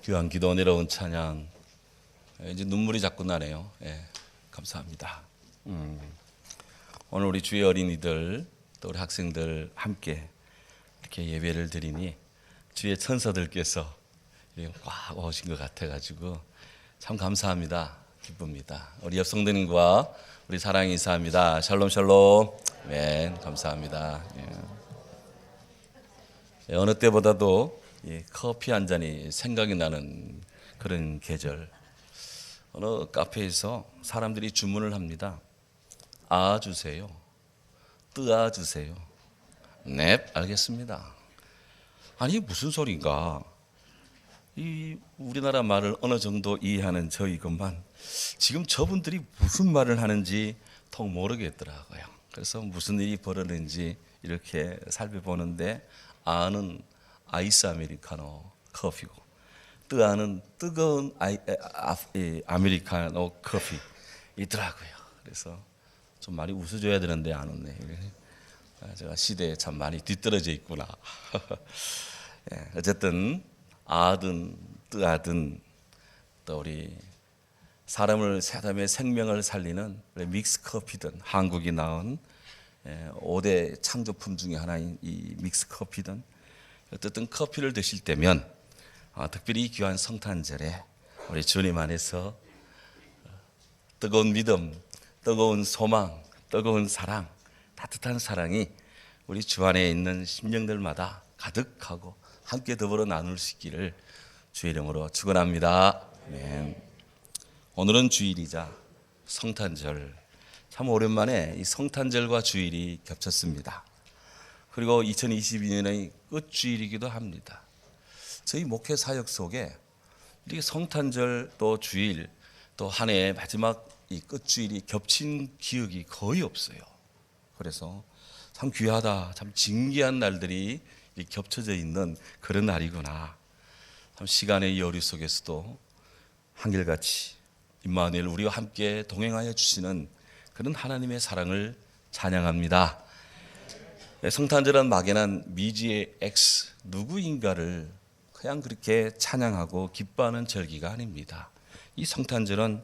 귀한 기도 내려온 찬양. 이제 눈물이 자꾸 나네요. 예, 감사합니다. 오늘 우리 주의 어린이들 또 우리 학생들 함께 이렇게 예배를 드리니 주의 천사들께서 꽉 오신 것 같아가지고 참 감사합니다. 기쁩니다. 우리 옆 성도님과 우리 사랑이 인사합니다. 샬롬 샬롬. 네, 감사합니다. 예, 어느 때보다도 커피 한 잔이 생각이 나는 그런 계절. 어느 카페에서 사람들이 주문을 합니다. 아 주세요. 뜨아 주세요. 네, 알겠습니다. 아니 무슨 소린가? 이 우리나라 말을 어느 정도 이해하는 저 이것만 지금 저분들이 무슨 말을 하는지 통 모르겠더라고요. 그래서 무슨 일이 벌어졌는지 이렇게 살펴보는데 아는 아이스 아메리카노 커피고 뜨아는 뜨거운 아메리카노 커피 있더라고요. 그래서 좀 많이 웃어줘야 되는데 안 웃네. 제가 시대에 참 많이 뒤떨어져 있구나. 어쨌든 아든 뜨아든 또 우리 사람의 생명을 살리는 믹스 커피든 한국이 나온 5대 창조품 중에 하나인 이 믹스 커피든 어쨌든 커피를 드실 때면 특별히 이 귀한 성탄절에 우리 주님 안에서 뜨거운 믿음, 뜨거운 소망, 뜨거운 사랑, 따뜻한 사랑이 우리 주 안에 있는 심령들마다 가득하고 함께 더불어 나눌 수 있기를 주의 이름으로 축원합니다. 네. 오늘은 주일이자 성탄절. 참 오랜만에 이 성탄절과 주일이 겹쳤습니다. 그리고 2022년의 끝주일이기도 합니다. 저희 목회 사역 속에 이렇게 성탄절 또 주일 또 한 해의 마지막 이 끝주일이 겹친 기억이 거의 없어요. 그래서 참 귀하다, 참 진귀한 날들이 겹쳐져 있는 그런 날이구나. 참 시간의 여류 속에서도 한결같이 임마누엘 우리와 함께 동행하여 주시는 그런 하나님의 사랑을 찬양합니다. 성탄절은 막연한 미지의 X 누구인가를 그냥 그렇게 찬양하고 기뻐하는 절기가 아닙니다. 이 성탄절은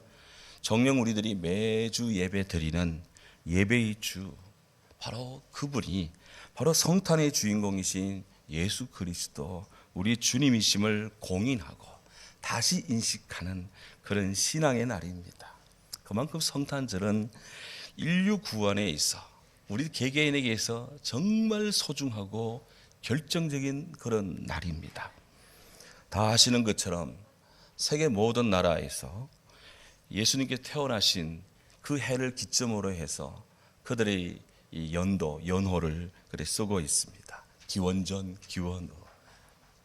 정녕 우리들이 매주 예배 드리는 예배의 주, 바로 그분이 바로 성탄의 주인공이신 예수 그리스도 우리 주님이심을 공인하고 다시 인식하는 그런 신앙의 날입니다. 그만큼 성탄절은 인류 구원에 있어 우리 개개인에게서 정말 소중하고 결정적인 그런 날입니다. 다 아시는 것처럼 세계 모든 나라에서 예수님께 태어나신 그 해를 기점으로 해서 그들의 이 연호를 그래 쓰고 있습니다. 기원전 기원후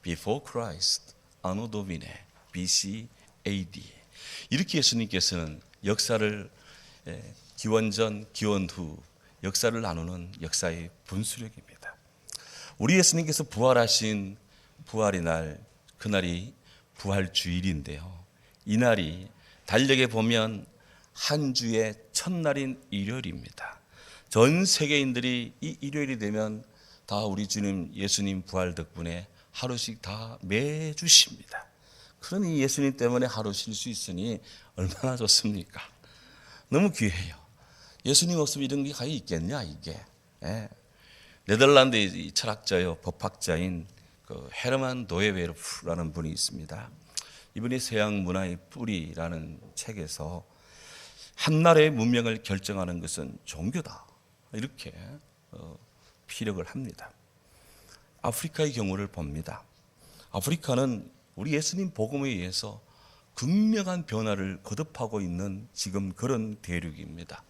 Before Christ, Anno Domini, BC, AD. 이렇게 예수님께서는 역사를 기원전 기원후 역사를 나누는 역사의 분수령입니다. 우리 예수님께서 부활하신 부활의 날, 그날이 부활주일인데요. 이 날이 달력에 보면 한 주의 첫날인 일요일입니다. 전 세계인들이 이 일요일이 되면 다 우리 주님 예수님 부활 덕분에 하루씩 다 매주 쉽니다. 그러니 예수님 때문에 하루 쉴 수 있으니 얼마나 좋습니까? 너무 귀해요. 예수님 없으면 이런 게 과연 있겠냐 이게. 네덜란드의 철학자요 법학자인 그 헤르만 노에베르프라는 분이 있습니다. 이분이 서양 문화의 뿌리라는 책에서 한 나라의 문명을 결정하는 것은 종교다 이렇게 피력을 합니다. 아프리카의 경우를 봅니다. 아프리카는 우리 예수님 복음에 의해서 극명한 변화를 거듭하고 있는 지금 그런 대륙입니다.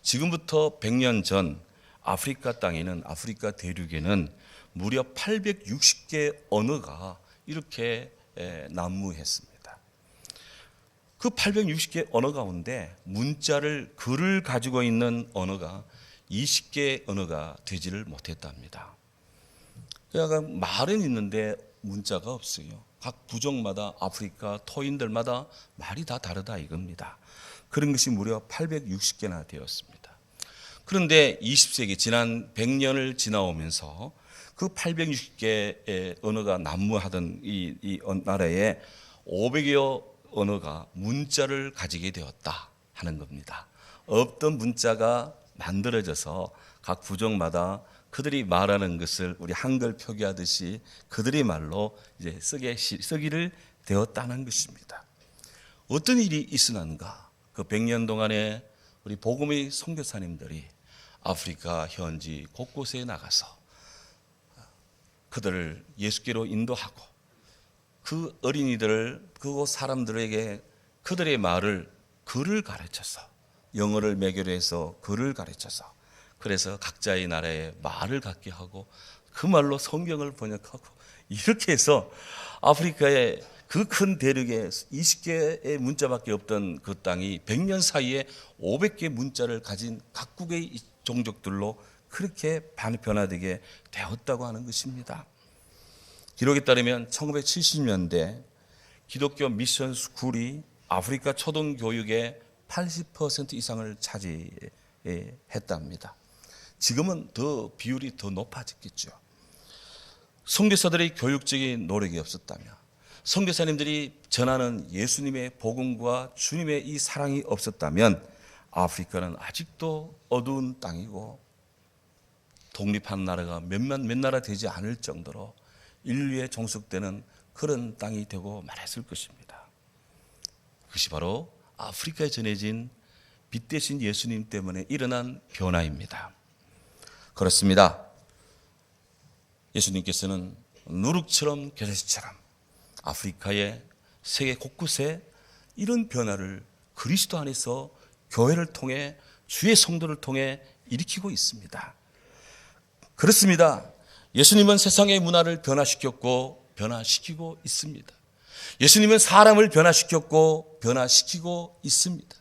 지금부터 100년 전 아프리카 땅에는 아프리카 대륙에는 무려 860개 언어가 이렇게 난무했습니다. 그 860개 언어 가운데 글을 가지고 있는 언어가 20개 언어가 되지를 못했답니다. 그러니까 말은 있는데 문자가 없어요. 각 부족마다 아프리카 토인들마다 말이 다 다르다 이겁니다. 그런 것이 무려 860개나 되었습니다. 그런데 20세기 지난 100년을 지나오면서 그 860개의 언어가 난무하던 이 나라에 500여 언어가 문자를 가지게 되었다 하는 겁니다. 없던 문자가 만들어져서 각 부족마다 그들이 말하는 것을 우리 한글 표기하듯이 그들의 말로 이제 쓰기를 되었다는 것입니다. 어떤 일이 있었는가? 그 100년 동안에 우리 복음의 선교사님들이 아프리카 현지 곳곳에 나가서 그들을 예수께로 인도하고 그 어린이들을 그곳 사람들에게 그들의 말을 글을 가르쳐서 영어를 매개로 해서 글을 가르쳐서 그래서 각자의 나라의 말을 갖게 하고 그 말로 성경을 번역하고 이렇게 해서 아프리카의 그 큰 대륙에 20개의 문자밖에 없던 그 땅이 100년 사이에 500개 문자를 가진 각국의 종족들로 그렇게 변화되게 되었다고 하는 것입니다. 기록에 따르면 1970년대 기독교 미션 스쿨이 아프리카 초등교육의 80% 이상을 차지했답니다. 지금은 더 비율이 더 높아졌겠죠. 선교사들의 교육적인 노력이 없었다면, 선교사님들이 전하는 예수님의 복음과 주님의 이 사랑이 없었다면 아프리카는 아직도 어두운 땅이고 독립한 나라가 몇 나라 되지 않을 정도로 인류에 종속되는 그런 땅이 되고 말았을 것입니다. 그것이 바로 아프리카에 전해진 빛 대신 예수님 때문에 일어난 변화입니다. 그렇습니다. 예수님께서는 누룩처럼 겨자씨처럼 아프리카의 세계 곳곳에 이런 변화를 그리스도 안에서 교회를 통해 주의 성도를 통해 일으키고 있습니다. 그렇습니다. 예수님은 세상의 문화를 변화시키고 있습니다. 예수님은 사람을 변화시키고 있습니다.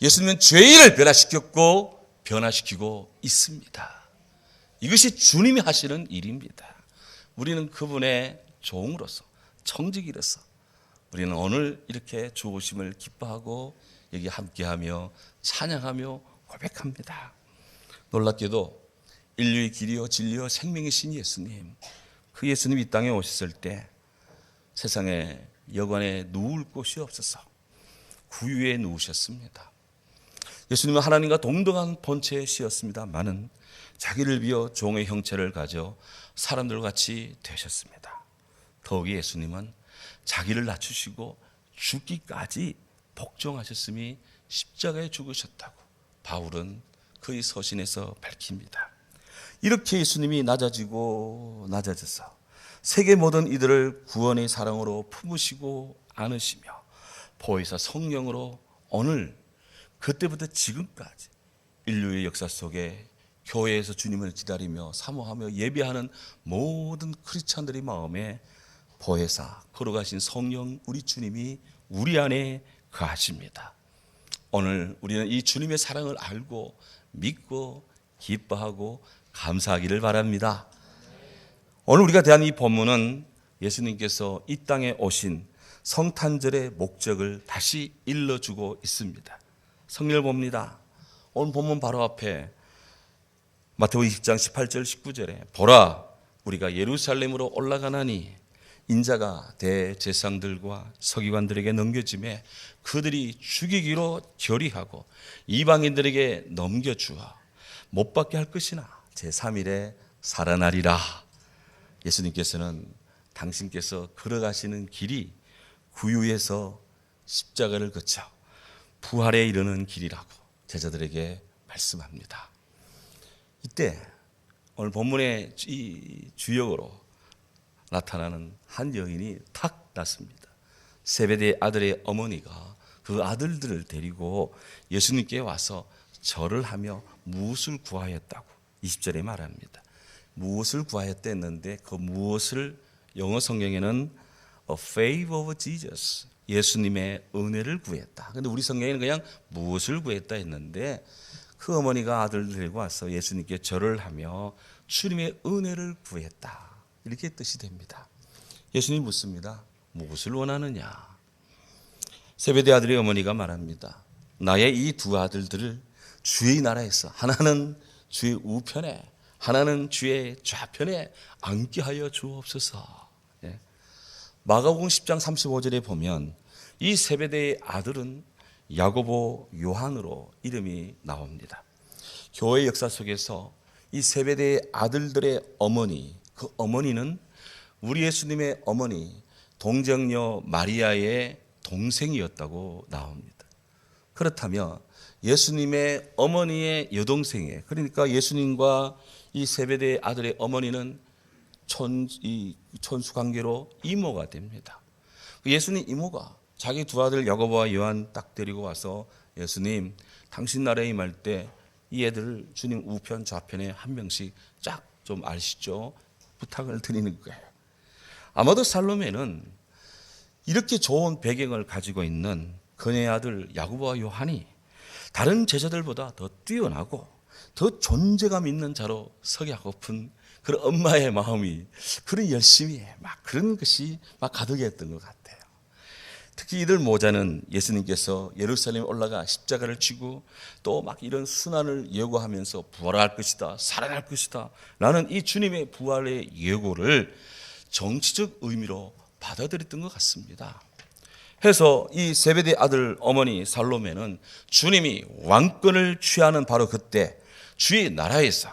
예수님은 죄인을 변화시키고 있습니다. 이것이 주님이 하시는 일입니다. 우리는 그분의 종으로서 청지기로서 우리는 오늘 이렇게 주 오심을 기뻐하고 여기 함께하며 찬양하며 고백합니다. 놀랍게도 인류의 길이요 진리요 생명이신 예수님, 그 예수님이 이 땅에 오셨을 때 세상에 여관에 누울 곳이 없어서 구유에 누우셨습니다. 예수님은 하나님과 동등한 본체에 씌었습니다마는 자기를 비워 종의 형체를 가져 사람들과 같이 되셨습니다. 더욱이 예수님은 자기를 낮추시고 죽기까지 복종하셨음이 십자가에 죽으셨다고 바울은 그의 서신에서 밝힙니다. 이렇게 예수님이 낮아져서 세계 모든 이들을 구원의 사랑으로 품으시고 안으시며 보혜사 성령으로 오늘 그때부터 지금까지 인류의 역사 속에 교회에서 주님을 기다리며 사모하며 예배하는 모든 크리스찬들의 마음에 보혜사 걸어가신 성령 우리 주님이 우리 안에 거하십니다. 오늘 우리는 이 주님의 사랑을 알고 믿고 기뻐하고 감사하기를 바랍니다. 오늘 우리가 대한 이 본문은 예수님께서 이 땅에 오신 성탄절의 목적을 다시 일러주고 있습니다. 성경을 봅니다. 오늘 본문 바로 앞에 마태복음 20장 18절 19절에 보라 우리가 예루살렘으로 올라가나니 인자가 대제사장들과 서기관들에게 넘겨지매 그들이 죽이기로 결의하고 이방인들에게 넘겨주어 못 박게 할 것이나 제3일에 살아나리라. 예수님께서는 당신께서 걸어가시는 길이 구유에서 십자가를 거쳐 부활에 이르는 길이라고 제자들에게 말씀합니다. 이때 오늘 본문의 이 주역으로 나타나는 한 여인이 탁 났습니다. 세베대의 아들의 어머니가 그 아들들을 데리고 예수님께 와서 절을 하며 무엇을 구하였다고 20절에 말합니다. 무엇을 구하였다 했는데 그 무엇을 영어 성경에는 A favor of Jesus, 예수님의 은혜를 구했다. 그런데 우리 성경에는 그냥 무엇을 구했다 했는데 그 어머니가 아들을 데리고 와서 예수님께 절을 하며 주님의 은혜를 구했다. 이렇게 뜻이 됩니다. 예수님이 묻습니다. 무엇을 원하느냐? 세베대 아들의 어머니가 말합니다. 나의 이 두 아들들을 주의 나라에서 하나는 주의 우편에 하나는 주의 좌편에 앉게 하여 주옵소서. 마가복음 10장 35절에 보면 이 세베대의 아들은 야고보, 요한으로 이름이 나옵니다. 교회 역사 속에서 이 세베대의 아들들의 어머니, 그 어머니는 우리 예수님의 어머니 동정녀 마리아의 동생이었다고 나옵니다. 그렇다면 예수님의 어머니의 여동생에, 그러니까 예수님과 이 세베대의 아들의 어머니는 천수관계로 이모가 됩니다. 예수님 이모가 자기 두 아들 야고보와 요한 딱 데리고 와서 예수님, 당신 나라에 임할 때 이 애들 주님 우편 좌편에 한 명씩 쫙 좀 아시죠? 부탁을 드리는 거예요. 아마도 살로메는 이렇게 좋은 배경을 가지고 있는 그녀의 아들 야고보와 요한이 다른 제자들보다 더 뛰어나고 더 존재감 있는 자로 서게 하고픈 그런 엄마의 마음이, 그런 열심히 막 그런 것이 막 가득했던 것 같아요. 특히 이들 모자는 예수님께서 예루살렘에 올라가 십자가를 지고 또 막 이런 순환을 예고하면서 부활할 것이다, 살아날 것이다 라는 이 주님의 부활의 예고를 정치적 의미로 받아들였던 것 같습니다. 해서 이 세베대 아들 어머니 살로메는 주님이 왕권을 취하는 바로 그때 주의 나라에서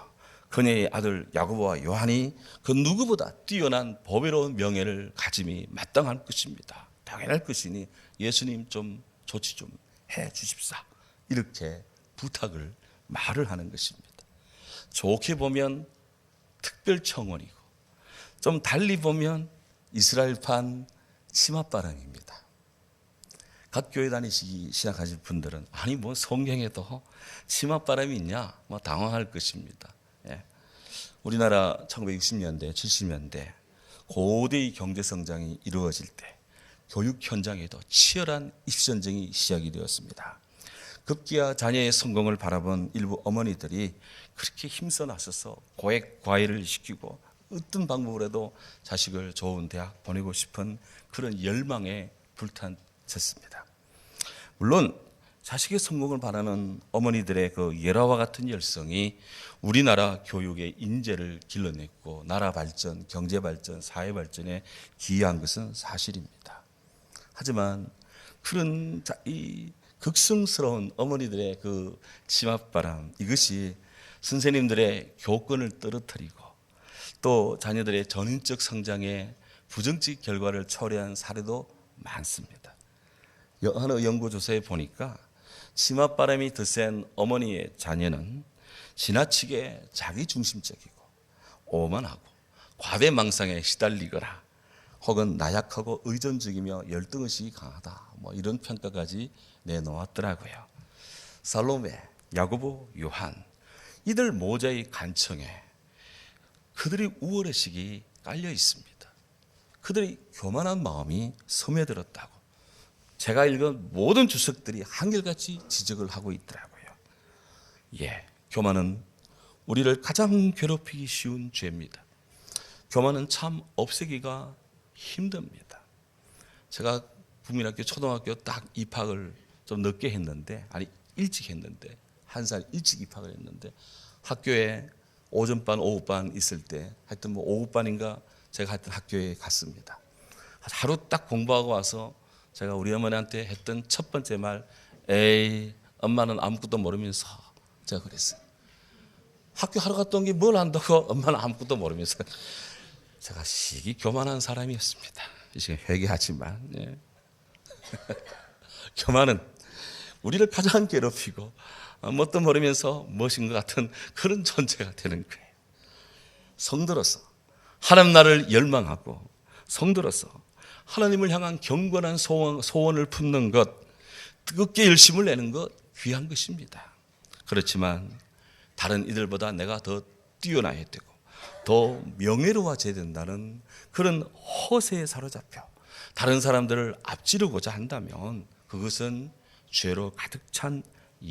그녀의 아들 야고보와 요한이 그 누구보다 뛰어난 보배로운 명예를 가짐이 마땅할 것입니다. 당연할 것이니 예수님 좀 조치 좀 해 주십사, 이렇게 부탁을 말을 하는 것입니다. 좋게 보면 특별 청원이고 좀 달리 보면 이스라엘판 치맛바람입니다. 각 교회 다니시기 시작하실 분들은 아니 뭐 성경에도 치맛바람이 있냐 뭐 당황할 것입니다. 예. 우리나라 1960년대 70년대 고대의 경제 성장이 이루어질 때 교육 현장에도 치열한 입시 전쟁이 시작이 되었습니다. 급기야 자녀의 성공을 바라본 일부 어머니들이 그렇게 힘써 나서서 고액 과외를 시키고 어떤 방법으로라도 자식을 좋은 대학 보내고 싶은 그런 열망에 불탔었습니다. 물론 자식의 성공을 바라는 어머니들의 그 예라와 같은 열성이 우리나라 교육의 인재를 길러냈고 나라 발전, 경제 발전, 사회 발전에 기여한 것은 사실입니다. 하지만 그런 이 극성스러운 어머니들의 그 치맛바람, 이것이 선생님들의 교권을 떨어뜨리고 또 자녀들의 전인적 성장에 부정적 결과를 초래한 사례도 많습니다. 어느 연구조사에 보니까 치맛바람이 더 센 어머니의 자녀는 지나치게 자기중심적이고 오만하고 과대망상에 시달리거나 혹은 나약하고 의존적이며 열등의식이 강하다, 뭐 이런 평가까지 내놓았더라고요. 살로메, 야고보, 요한, 이들 모자의 간청에 그들의 우월의식이 깔려 있습니다. 그들의 교만한 마음이 스며들었다고 제가 읽은 모든 주석들이 한결같이 지적을 하고 있더라고요. 예, 교만은 우리를 가장 괴롭히기 쉬운 죄입니다. 교만은 참 없애기가 힘듭니다. 제가 국민학교 초등학교 딱 입학을 좀 늦게 했는데, 아니 일찍 했는데, 한 살 일찍 입학을 했는데 학교에 오전반 오후반 있을 때 하여튼 뭐 오후반인가 제가 하여튼 학교에 갔습니다. 하루 딱 공부하고 와서 제가 우리 어머니한테 했던 첫 번째 말, 에이 엄마는 아무것도 모르면서, 제가 그랬어요. 학교 하러 갔다 온 게 뭘 안다고 엄마는 아무것도 모르면서. 제가 시기 교만한 사람이었습니다. 이제 회개하지만, 예. 교만은 우리를 가장 괴롭히고 뭣도 모르면서 무엇인 것 같은 그런 존재가 되는 거예요. 성도로서 하나님 나라를 열망하고 성도로서 하나님을 향한 경건한 소원을 품는 것, 뜨겁게 열심을 내는 것 귀한 것입니다. 그렇지만 다른 이들보다 내가 더 뛰어나야 되고 더 명예로워져야 된다는 그런 허세에 사로잡혀 다른 사람들을 앞지르고자 한다면 그것은 죄로 가득 찬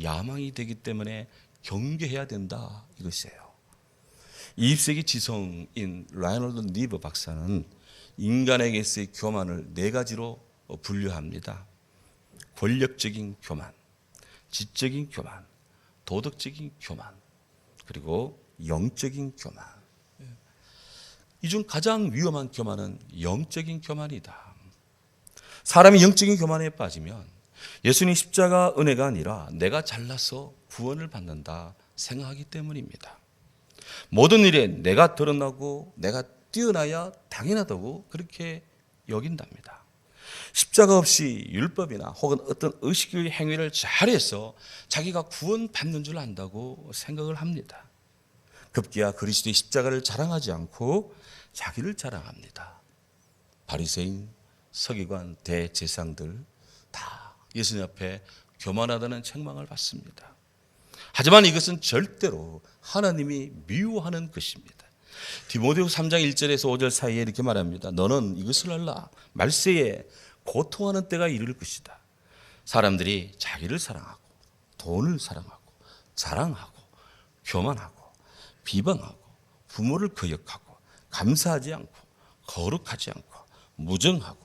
야망이 되기 때문에 경계해야 된다, 이것이에요. 20세기 지성인 라이놀드 니브 박사는 인간에게서의 교만을 네 가지로 분류합니다. 권력적인 교만, 지적인 교만, 도덕적인 교만, 그리고 영적인 교만. 이 중 가장 위험한 교만은 영적인 교만이다. 사람이 영적인 교만에 빠지면 예수님 십자가 은혜가 아니라 내가 잘나서 구원을 받는다 생각하기 때문입니다. 모든 일에 내가 드러나고 내가 뛰어나야 당연하다고 그렇게 여긴답니다. 십자가 없이 율법이나 혹은 어떤 의식의 행위를 잘해서 자기가 구원받는 줄 안다고 생각을 합니다. 급기야 그리스도의 십자가를 자랑하지 않고 자기를 자랑합니다. 바리새인, 서기관, 대제사장들 다 예수님 앞에 교만하다는 책망을 받습니다. 하지만 이것은 절대로 하나님이 미워하는 것입니다. 디모데후서 3장 1절에서 5절 사이에 이렇게 말합니다. 너는 이것을 알라. 말세에 고통하는 때가 이를 것이다. 사람들이 자기를 사랑하고 돈을 사랑하고 자랑하고 교만하고 비방하고 부모를 거역하고 감사하지 않고 거룩하지 않고 무정하고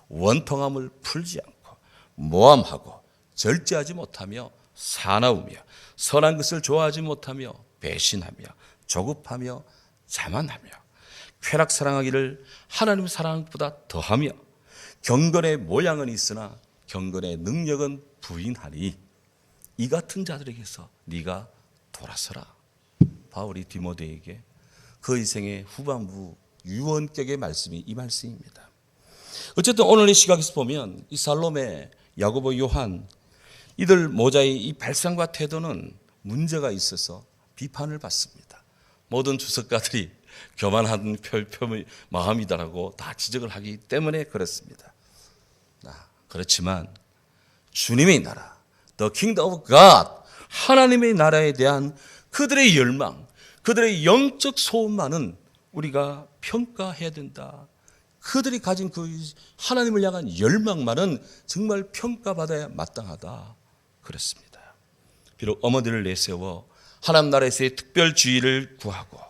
원통함을 풀지 않고 모함하고 절제하지 못하며 사나우며 선한 것을 좋아하지 못하며 배신하며 조급하며 자만하며 쾌락 사랑하기를 하나님 사랑하는 것보다 더하며 경건의 모양은 있으나 경건의 능력은 부인하니 이 같은 자들에게서 네가 돌아서라. 바울이 디모데에게 그 인생의 후반부 유언격의 말씀이 이 말씀입니다. 어쨌든 오늘의 시각에서 보면 이 살로메, 야고보, 요한 이들 모자의 이 발상과 태도는 문제가 있어서 비판을 받습니다. 모든 주석가들이 교만한 마음이다라고 다 지적을 하기 때문에 그렇습니다. 그렇지만 주님의 나라, The Kingdom of God, 하나님의 나라에 대한 그들의 열망, 그들의 영적 소원만은 우리가 평가해야 된다. 그들이 가진 그 하나님을 향한 열망만은 정말 평가받아야 마땅하다. 그렇습니다. 비록 어머니를 내세워 하나님 나라에서의 특별주의를 구하고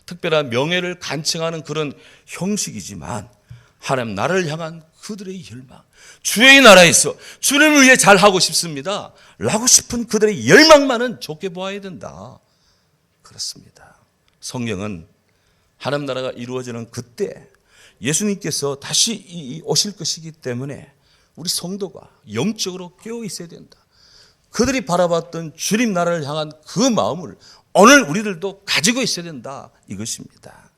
특별한 명예를 간청하는 그런 형식이지만 하나님 나라를 향한 그들의 열망, 주의 나라에서 주님을 위해 잘하고 싶습니다 라고 싶은 그들의 열망만은 좋게 보아야 된다. 그렇습니다. 성경은 하나님 나라가 이루어지는 그때 예수님께서 다시 오실 것이기 때문에 우리 성도가 영적으로 깨어 있어야 된다. 그들이 바라봤던 주님 나라를 향한 그 마음을 오늘 우리들도 가지고 있어야 된다. 이것입니다.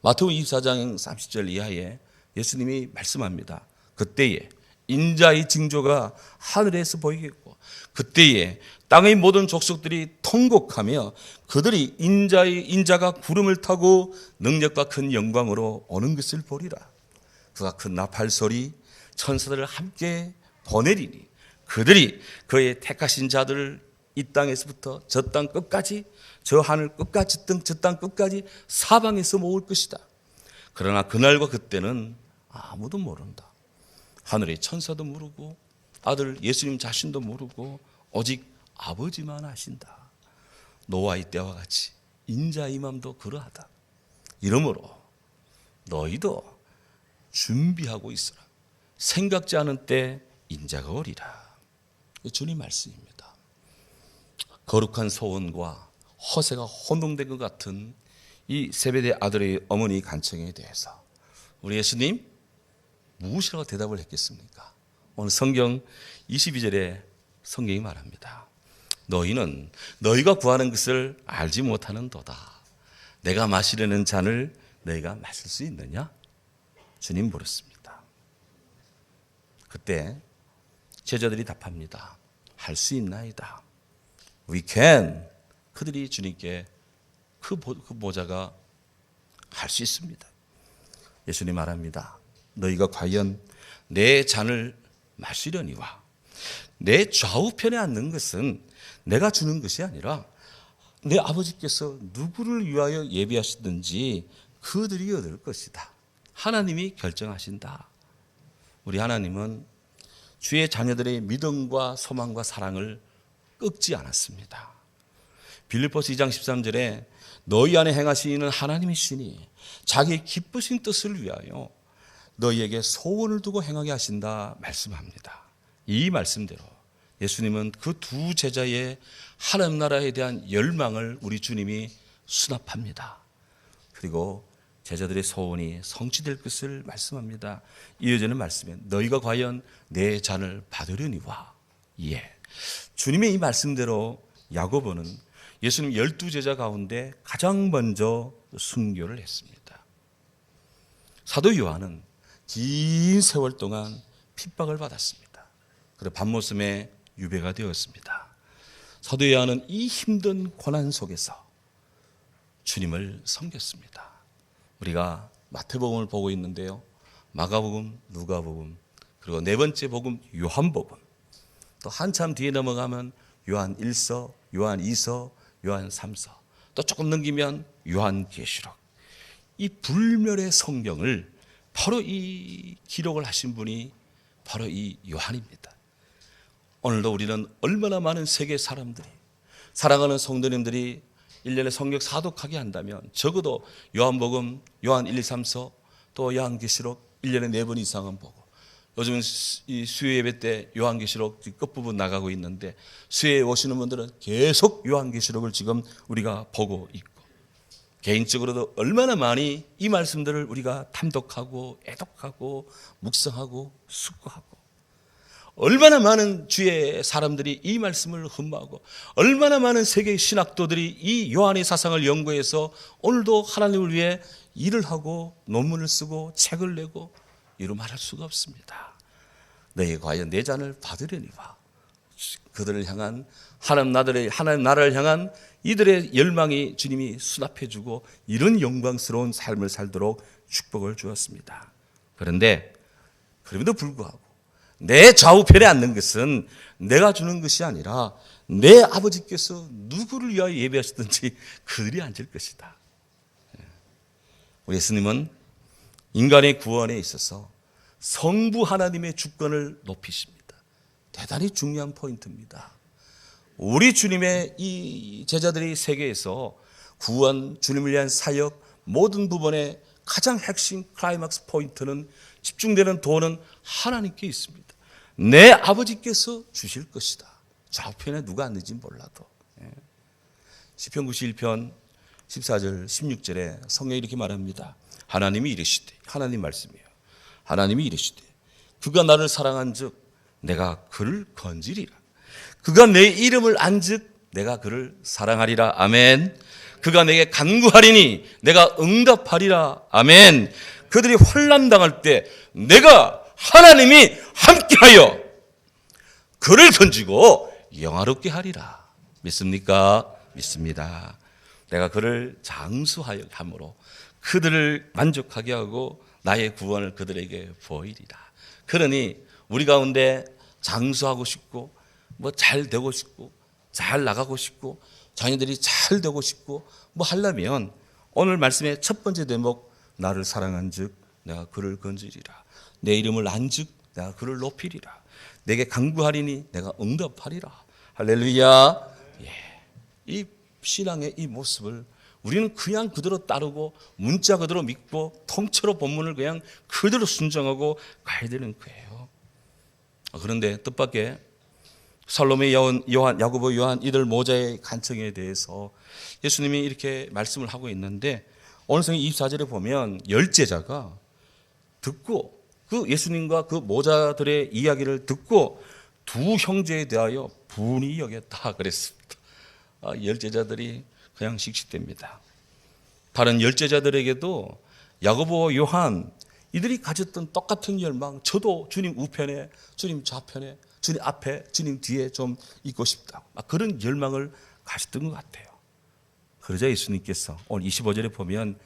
마태복음 24장 30절 이하에 예수님이 말씀합니다. 그때에 인자의 징조가 하늘에서 보이겠고 그때에 땅의 모든 족속들이 통곡하며 그들이 인자가 구름을 타고 능력과 큰 영광으로 오는 것을 보리라. 그가 큰 나팔 소리 천사들을 함께 보내리니 그들이 그의 택하신 자들을 이 땅에서부터 저 땅 끝까지 저 하늘 끝까지 저 땅 끝까지 사방에서 모을 것이다. 그러나 그날과 그때는 아무도 모른다. 하늘의 천사도 모르고 아들 예수님 자신도 모르고 오직 아버지만 아신다. 노아의 때와 같이 인자의 맘도 그러하다. 이러므로 너희도 준비하고 있어라. 생각지 않은 때 인자가 오리라. 주님 말씀입니다. 거룩한 소원과 허세가 혼동된 것 같은 이 세베대 아들의 어머니 간청에 대해서 우리 예수님 무엇이라고 대답을 했겠습니까? 오늘 성경 22절에 성경이 말합니다. 너희는 너희가 구하는 것을 알지 못하는도다. 내가 마시려는 잔을 너희가 마실 수 있느냐? 주님 물었습니다. 그때 제자들이 답합니다. 할 수 있나이다. We can. 그들이 주님께 그 보좌가 할 수 있습니다. 예수님 말합니다. 너희가 과연 내 잔을 마시려니와 내 좌우편에 앉는 것은 내가 주는 것이 아니라 내 아버지께서 누구를 위하여 예비하시든지 그들이 얻을 것이다. 하나님이 결정하신다. 우리 하나님은 주의 자녀들의 믿음과 소망과 사랑을 꺾지 않았습니다. 빌립보서 2장 13절에 너희 안에 행하시는 하나님이시니 자기의 기쁘신 뜻을 위하여 너희에게 소원을 두고 행하게 하신다 말씀합니다. 이 말씀대로 예수님은 그 두 제자의 하나님 나라에 대한 열망을 우리 주님이 수납합니다. 그리고 제자들의 소원이 성취될 것을 말씀합니다. 이어지는 말씀에 너희가 과연 내 잔을 받으려니와. 예. 주님의 이 말씀대로 야고보는 예수님 12제자 가운데 가장 먼저 순교를 했습니다. 사도 요한은 긴 세월 동안 핍박을 받았습니다. 그리고 밤모섬에 유배가 되었습니다. 사도 요한은 이 힘든 고난 속에서 주님을 섬겼습니다. 우리가 마태복음을 보고 있는데요, 마가복음, 누가복음, 그리고 네 번째 복음 요한복음, 또 한참 뒤에 넘어가면 요한 1서, 요한 2서, 요한 3서, 또 조금 넘기면 요한계시록. 이 불멸의 성경을 바로 이 기록을 하신 분이 바로 이 요한입니다. 오늘도 우리는 얼마나 많은 세계 사람들이, 사랑하는 성도님들이 1년에 성경 사독하게 한다면 적어도 요한복음, 요한 1, 2, 3서, 또 요한계시록 1년에 4번 이상은 보고, 요즘은 이 수요 예배 때 요한계시록 끝부분 나가고 있는데 수요에 오시는 분들은 계속 요한계시록을 지금 우리가 보고 있고, 개인적으로도 얼마나 많이 이 말씀들을 우리가 탐독하고 애독하고 묵상하고 숙고하고, 얼마나 많은 주의 사람들이 이 말씀을 흠모하고, 얼마나 많은 세계 신학도들이 이 요한의 사상을 연구해서 오늘도 하나님을 위해 일을 하고 논문을 쓰고 책을 내고, 이루 말할 수가 없습니다. 너희 과연 내 잔을 받으려니와. 그들을 향한 하나님 나라를 향한 이들의 열망이 주님이 수납해 주고 이런 영광스러운 삶을 살도록 축복을 주었습니다. 그런데 그럼에도 불구하고 내 좌우편에 앉는 것은 내가 주는 것이 아니라 내 아버지께서 누구를 위하여 예배하시든지 그들이 앉을 것이다. 우리 예수님은 인간의 구원에 있어서 성부 하나님의 주권을 높이십니다. 대단히 중요한 포인트입니다. 우리 주님의 이 제자들의 세계에서 구원, 주님을 위한 사역, 모든 부분의 가장 핵심 클라이막스 포인트는, 집중되는 도는 하나님께 있습니다. 내 아버지께서 주실 것이다. 좌우편에 누가 앉는지 몰라도. 시편 91편 14절 16절에 성경이 이렇게 말합니다. 하나님이 이르시되, 하나님 말씀이에요. 하나님이 이르시되 그가 나를 사랑한즉 내가 그를 건지리라. 그가 내 이름을 안즉 내가 그를 사랑하리라. 아멘. 그가 내게 간구하리니 내가 응답하리라. 아멘. 그들이 환난 당할 때 내가 하나님이 함께하여 그를 건지고 영화롭게 하리라. 믿습니까? 믿습니다. 내가 그를 장수하여 함으로 그들을 만족하게 하고 나의 구원을 그들에게 보이리라. 그러니 우리 가운데 장수하고 싶고, 뭐 잘 되고 싶고, 잘 나가고 싶고, 자녀들이 잘 되고 싶고, 뭐 하려면 오늘 말씀의 첫 번째 대목, 나를 사랑한즉 내가 그를 건지리라. 내 이름을 안즉 내가 그를 높이리라. 내게 간구하리니 내가 응답하리라. 할렐루야. 예. 이 신앙의 이 모습을 우리는 그냥 그대로 따르고 문자 그대로 믿고 통째로 본문을 그냥 그대로 순종하고 가야 되는 거예요. 그런데 뜻밖의 살로메, 요한, 야고보, 요한 이들 모자의 간청에 대해서 예수님이 이렇게 말씀을 하고 있는데, 오늘 성경 24절에 보면 10제자가 듣고 그 예수님과 그 모자들의 이야기를 듣고 두 형제에 대하여 분이 여겼다 그랬습니다. 10제자들이 그냥 씩씩됩니다. 다른 10제자들에게도 야고보, 요한 이들이 가졌던 똑같은 열망, 저도 주님 우편에, 주님 좌편에, 주님 앞에, 주님 뒤에 좀 있고 싶다. 그런 열망을 가졌던 것 같아요. 그러자 예수님께서 오늘 25절에 보면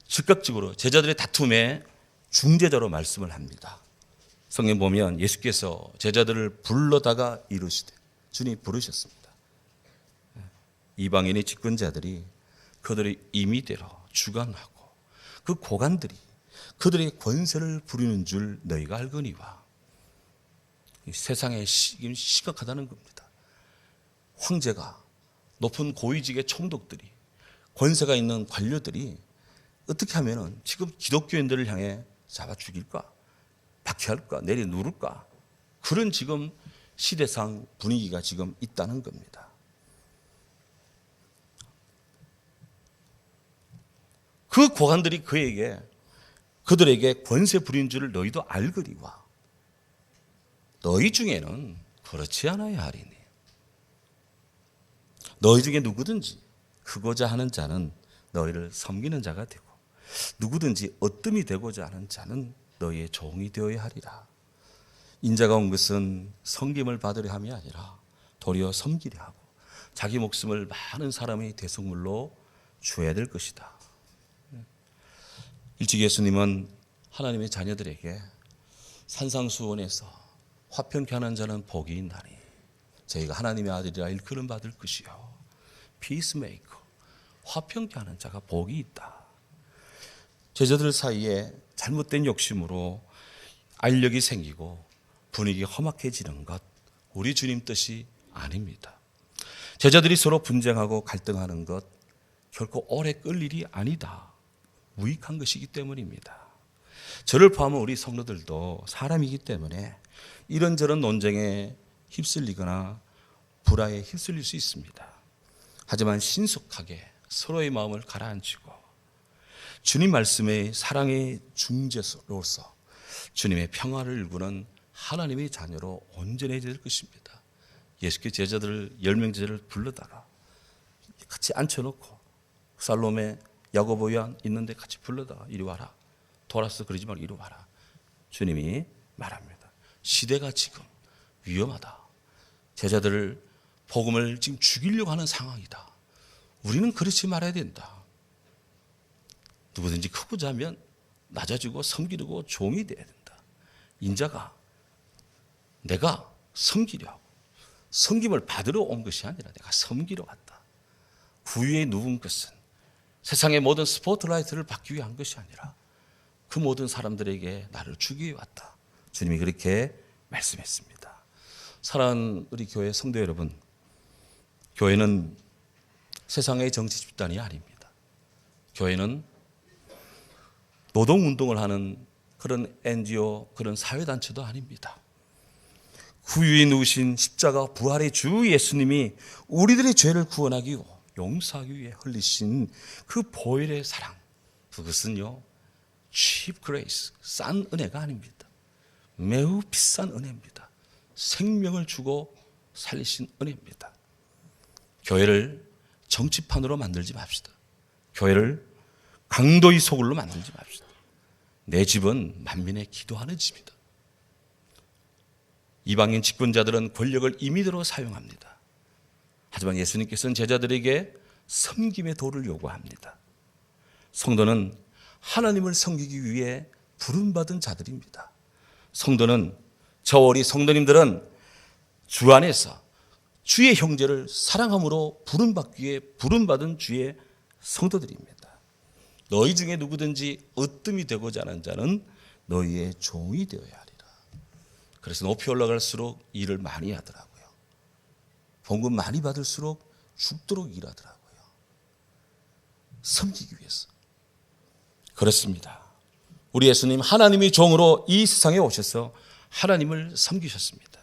즉각적으로 제자들의 다툼에 중재자로 말씀을 합니다. 성경 보면 예수께서 제자들을 불러다가 이르시되, 주님이 부르셨습니다. 이방인의 집권자들이 그들의 임의대로 주관하고 그 고관들이 그들의 권세를 부리는 줄 너희가 알거니와. 세상에 지금 심각하다는 겁니다. 황제가, 높은 고위직의 총독들이, 권세가 있는 관료들이 어떻게 하면은 지금 기독교인들을 향해 잡아 죽일까, 박해할까, 내리 누를까, 그런 지금 시대상 분위기가 지금 있다는 겁니다. 그 그 고관들이 그들에게 권세 부린 줄을 너희도 알거니와 너희 중에는 그렇지 않아야 하리니 너희 중에 누구든지 크고자 하는 자는 너희를 섬기는 자가 되고 누구든지 어뜸이 되고자 하는 자는 너희의 종이 되어야 하리라. 인자가 온 것은 섬김을 받으려 함이 아니라 도리어 섬기려 하고 자기 목숨을 많은 사람의 대속물로 주어야 될 것이다. 일찍 예수님은 하나님의 자녀들에게 산상수원에서 화평케 하는 자는 복이 있나니 저희가 하나님의 아들이라 일컬음 받을 것이요 피스메이커 화평케 하는 자가 복이 있다. 제자들 사이에 잘못된 욕심으로 알력이 생기고 분위기 험악해지는 것 우리 주님 뜻이 아닙니다. 제자들이 서로 분쟁하고 갈등하는 것 결코 오래 끌 일이 아니다. 무익한 것이기 때문입니다. 저를 포함한 우리 성도들도 사람이기 때문에 이런저런 논쟁에 휩쓸리거나 불화에 휩쓸릴 수 있습니다. 하지만 신속하게 서로의 마음을 가라앉히고 주님 말씀의 사랑의 중재로서 주님의 평화를 일구는 하나님의 자녀로 온전해질 것입니다. 예수께서 제자들 10명 제자를 불러다가 같이 앉혀놓고 살롬에 야고보 요한 있는데 같이 불러다가 이리 와라. 돌아서 그러지 말고 이리 와라. 주님이 말합니다. 시대가 지금 위험하다. 제자들을 복음을 지금 죽이려고 하는 상황이다. 우리는 그렇지 말아야 된다. 누구든지 크고자 하면 낮아지고 섬기려고 종이 돼야 된다. 인자가 내가 섬기려 하고 섬김을 받으러 온 것이 아니라 내가 섬기러 왔다. 구유에 누운 것은 세상의 모든 스포트라이트를 받기 위한 것이 아니라 그 모든 사람들에게 나를 주기 위해 왔다. 주님이 그렇게 말씀했습니다. 사랑하는 우리 교회 성도 여러분, 교회는 세상의 정치 집단이 아닙니다. 교회는 노동운동을 하는 그런 NGO, 그런 사회단체도 아닙니다. 구유에 누우신 십자가 부활의 주 예수님이 우리들의 죄를 구원하기 위해 용서하기 위해 흘리신 그 보혈의 사랑, 그것은요 cheap grace, 싼 은혜가 아닙니다. 매우 비싼 은혜입니다. 생명을 주고 살리신 은혜입니다. 교회를 정치판으로 만들지 맙시다. 교회를 강도의 소굴로 만들지 맙시다. 내 집은 만민의 기도하는 집이다. 이방인 집권자들은 권력을 임의대로 사용합니다. 하지만 예수님께서는 제자들에게 섬김의 도를 요구합니다. 성도는 하나님을 섬기기 위해 부름받은 자들입니다. 성도는 우리 성도님들은 주 안에서 주의 형제를 사랑함으로 부름받기 위해 부름받은 주의 성도들입니다. 너희 중에 누구든지 으뜸이 되고자 하는 자는 너희의 종이 되어야 하리라. 그래서 높이 올라갈수록 일을 많이 하더라고요. 봉급 많이 받을수록 죽도록 일하더라고요. 섬기기 위해서. 그렇습니다. 우리 예수님 하나님의 종으로 이 세상에 오셔서 하나님을 섬기셨습니다.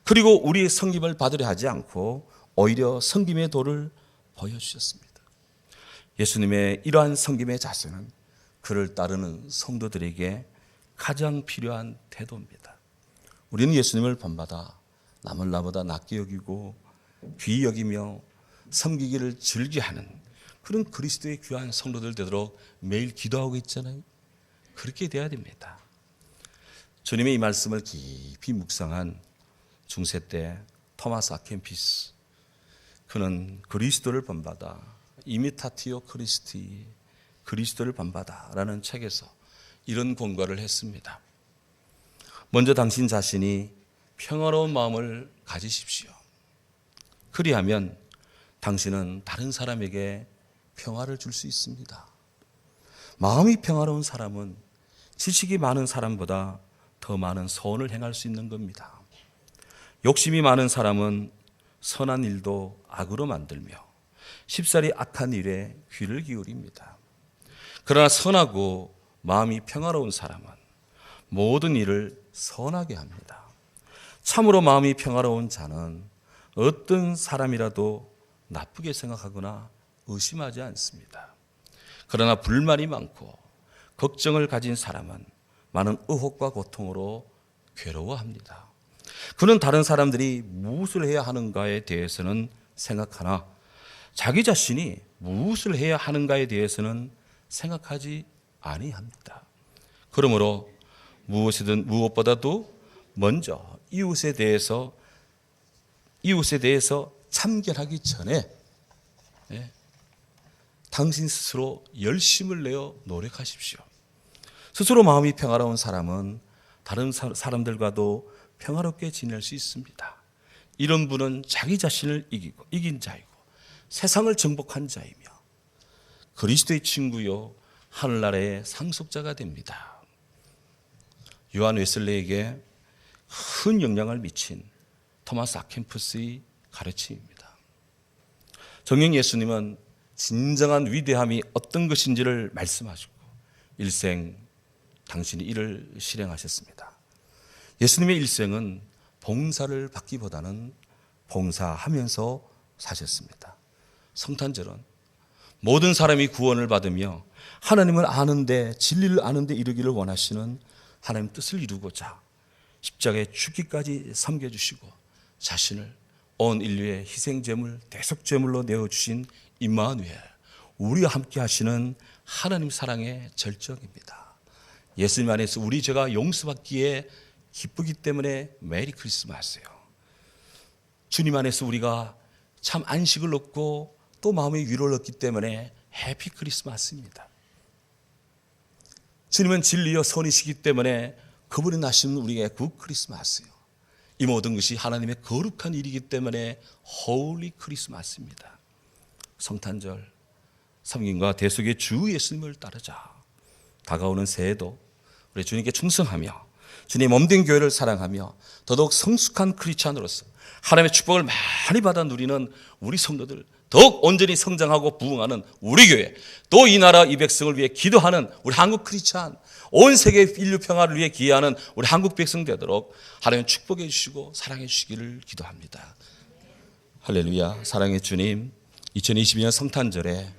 그리고 우리의 섬김을 받으려 하지 않고 오히려 섬김의 도를 보여주셨습니다. 예수님의 이러한 섬김의 자세는 그를 따르는 성도들에게 가장 필요한 태도입니다. 우리는 예수님을 본받아 남을 나보다 낫게 여기고 귀히 여기며 섬기기를 즐겨하는 그런 그리스도의 귀한 성도들 되도록 매일 기도하고 있잖아요. 그렇게 돼야 됩니다. 주님의 이 말씀을 깊이 묵상한 중세 때 토마스 아켄피스, 그는 그리스도를 본받아 이미타티오 크리스티, 그리스도를 본받아라는 책에서 이런 권고를 했습니다. 먼저 당신 자신이 평화로운 마음을 가지십시오. 그리하면 당신은 다른 사람에게 평화를 줄 수 있습니다. 마음이 평화로운 사람은 지식이 많은 사람보다 더 많은 선을 행할 수 있는 겁니다. 욕심이 많은 사람은 선한 일도 악으로 만들며 쉽사리 악한 일에 귀를 기울입니다. 그러나 선하고 마음이 평화로운 사람은 모든 일을 선하게 합니다. 참으로 마음이 평화로운 자는 어떤 사람이라도 나쁘게 생각하거나 의심하지 않습니다. 그러나 불만이 많고 걱정을 가진 사람은 많은 의혹과 고통으로 괴로워합니다. 그는 다른 사람들이 무엇을 해야 하는가에 대해서는 생각하나 자기 자신이 무엇을 해야 하는가에 대해서는 생각하지 아니합니다. 그러므로 무엇보다도 먼저 이웃에 대해서 참견하기 전에 당신 스스로 열심을 내어 노력하십시오. 스스로 마음이 평화로운 사람은 다른 사람들과도 평화롭게 지낼 수 있습니다. 이런 분은 자기 자신을 이긴 자이고 세상을 정복한 자이며 그리스도의 친구요 하늘나라의 상속자가 됩니다. 요한 웨슬레에게 큰 영향을 미친 토마스 아켐푸스의 가르침입니다. 정녕 예수님은 진정한 위대함이 어떤 것인지를 말씀하시고 일생 당신이 이를 실행하셨습니다. 예수님의 일생은 봉사를 받기보다는 봉사하면서 사셨습니다. 성탄절은 모든 사람이 구원을 받으며 하나님을 아는데 진리를 아는데 이르기를 원하시는 하나님 뜻을 이루고자 십자가에 죽기까지 섬겨주시고 자신을 온 인류의 희생제물 대속제물로 내어주신 임마누엘, 우리와 함께 하시는 하나님 사랑의 절정입니다. 예수님 안에서 우리 죄가 용서받기에 기쁘기 때문에 메리 크리스마스예요. 주님 안에서 우리가 참 안식을 얻고 또 마음의 위로를 얻기 때문에 해피 크리스마스입니다. 주님은 진리여 선이시기 때문에 그분이 나시는 우리에게 굿 크리스마스예요. 이 모든 것이 하나님의 거룩한 일이기 때문에 홀리 크리스마스입니다. 성탄절, 섬김과 대속의 주 예수님을 따르자. 다가오는 새해도 우리 주님께 충성하며 주님 몸된 교회를 사랑하며 더더욱 성숙한 크리스찬으로서 하나님의 축복을 많이 받아 누리는 우리 성도들, 더욱 온전히 성장하고 부흥하는 우리 교회, 또 이 나라 이 백성을 위해 기도하는 우리 한국 크리스찬, 온 세계 인류 평화를 위해 기여하는 우리 한국 백성 되도록 하나님 축복해 주시고 사랑해 주시기를 기도합니다. 할렐루야. 사랑의 주님, 2022년 성탄절에